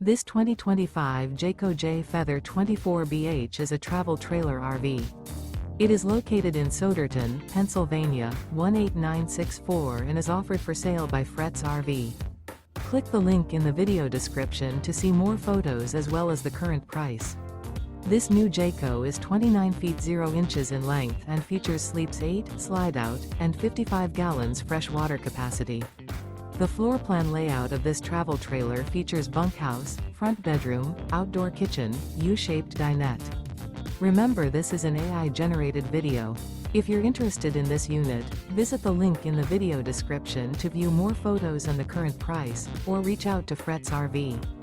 This 2025 Jayco J Feather 24BH is a travel trailer RV. It is located in Souderton, Pennsylvania, 18964 and is offered for sale by Fretz RV. Click the link in the video description to see more photos as well as the current price. This new Jayco is 29 feet 0 inches in length and features sleeps 8, slide out, and 55 gallons fresh water capacity. The floor plan layout of this travel trailer features bunkhouse, front bedroom, outdoor kitchen, U-shaped dinette. Remember, this is an AI-generated video. If you're interested in this unit, visit the link in the video description to view more photos and the current price, or reach out to Fretz RV.